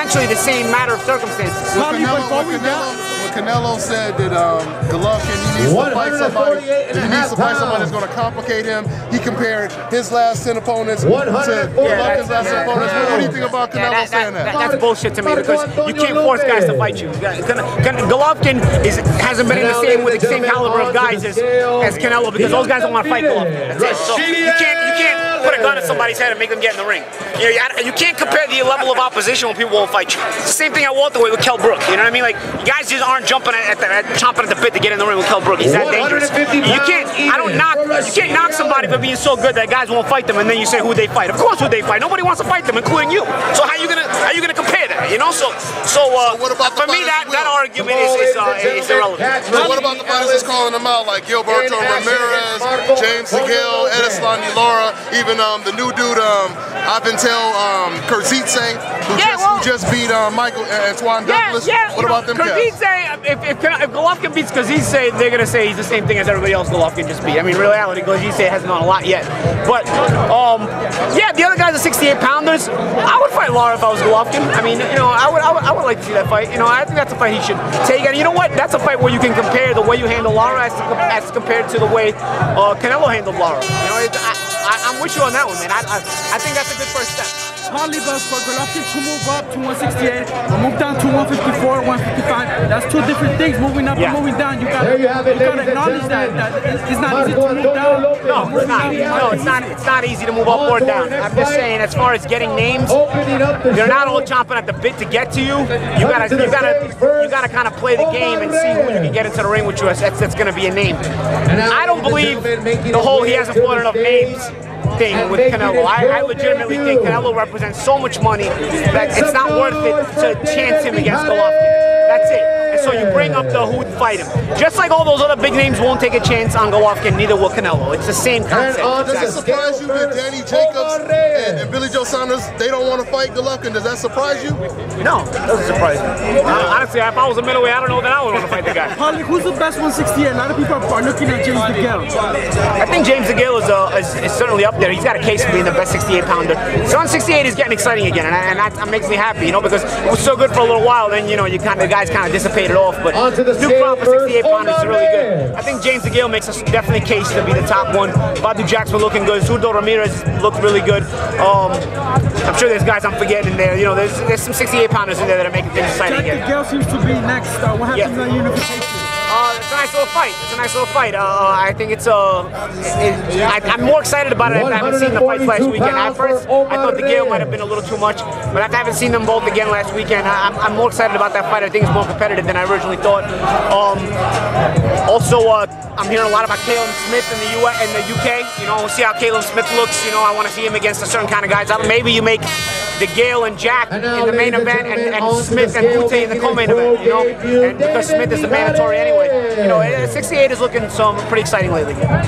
essentially the same matter of circumstances. When Canelo said that Golovkin, he needs to fight somebody. He needs to fight somebody that's going to complicate him. He compared his last 10 opponents to Golovkin's last 10 opponents. What do you think about Canelo saying that? That's bullshit to me because you can't force guys to fight you. Golovkin hasn't been in the same with the same caliber of guys as Canelo because those guys don't want to fight Golovkin. That's it. So you can't put a gun at somebody's head and make them get in the ring. You can't compare the level of opposition when people won't fight you. It's the same thing at welterweight with Kell Brook. You know what I mean? Like guys just aren't jumping chomping at the bit to get in the ring with Kell Brook. He's that dangerous. You can't knock somebody for being so good that guys won't fight them, and then you say who they fight. Of course, who they fight. Nobody wants to fight them, including you. So how you gonna compare that? You know? So for me, that argument is irrelevant. So what about the fighters that's calling them out, like Gilberto Ramirez, James DeGale, Edison Laura, even the new dude, Aventel Kurtzidze, who just beat Michael Antoine Douglas. What about them guys? If Golovkin beats Kurtzidze, they're gonna say he's the same thing as everybody else Golovkin just beat. I mean, in reality, Kurtzidze hasn't done a lot yet. But yeah, the other guys are 68 pounders. I would fight Lara if I was Golovkin. I mean, you know, I would like to see that fight. You know, I think that's a fight he should take. And you know what? That's a fight where you can compare the way you handle Lara as compared to the way Canelo handled Lara. You know, I'm with you on that one, man. I think that's a good first step. Hardly but for Golovkin to move up to 168 or move down to 154, 155. That's two different things. Moving up and moving down. You gotta acknowledge that it's not easy to move down. No, it's not. No, it's not easy to move up or down. I'm just saying, as far as getting names, they're not all chomping at the bit to get to you. You gotta kind of play the game and see who you can get into the ring with you. That's gonna be a name. I don't believe the whole he hasn't fought enough names thing with Canelo. I legitimately think Canelo represents so much money that it's not worth it to chance him against Golovkin. That's it. And so you bring up the who'd fight him. Just like all those other big names won't take a chance on Golovkin, neither will Canelo. It's the same concept. Does it surprise you that Danny Jacobs and Billy Joe Saunders, they don't want to fight Golovkin? Does that surprise you? No, it doesn't surprise me. Honestly, if I was a middleweight, I don't know that I would want to fight the guy. Paulie, who's the best 168? A lot of people are looking at James DeGale. I think James DeGale is certainly up there. He's got a case for being the best 68 pounder. So 168 is getting exciting again, and that makes me happy, you know, because it was so good for a little while, then, you know, the guys kind of dissipated off, but new crop for 68 pounders is really good. I think James DeGale makes a definite case to be the top one. Badu Jackson looking good. Zurdo Ramirez looked really good. I'm sure there's guys I'm forgetting in there. You know, there's some 68 pounders in there that are making things exciting again. DeGale seems to be next. What happens in unification? It's a nice little fight. It's a nice little fight. I think it's I'm more excited about it after I haven't seen the fights last weekend. At first, I thought DeGale might have been a little too much, but after I haven't seen them both again last weekend, I'm more excited about that fight. I think it's more competitive than I originally thought. Also, I'm hearing a lot about Caleb Smith in the UK. You know, we'll see how Caleb Smith looks. You know, I want to see him against a certain kind of guys. Maybe you make DeGale and Jack in the main event, and Smith and Pute in the co-main event. You know, and because Smith is the mandatory anyway. You know, 68 is looking pretty exciting lately.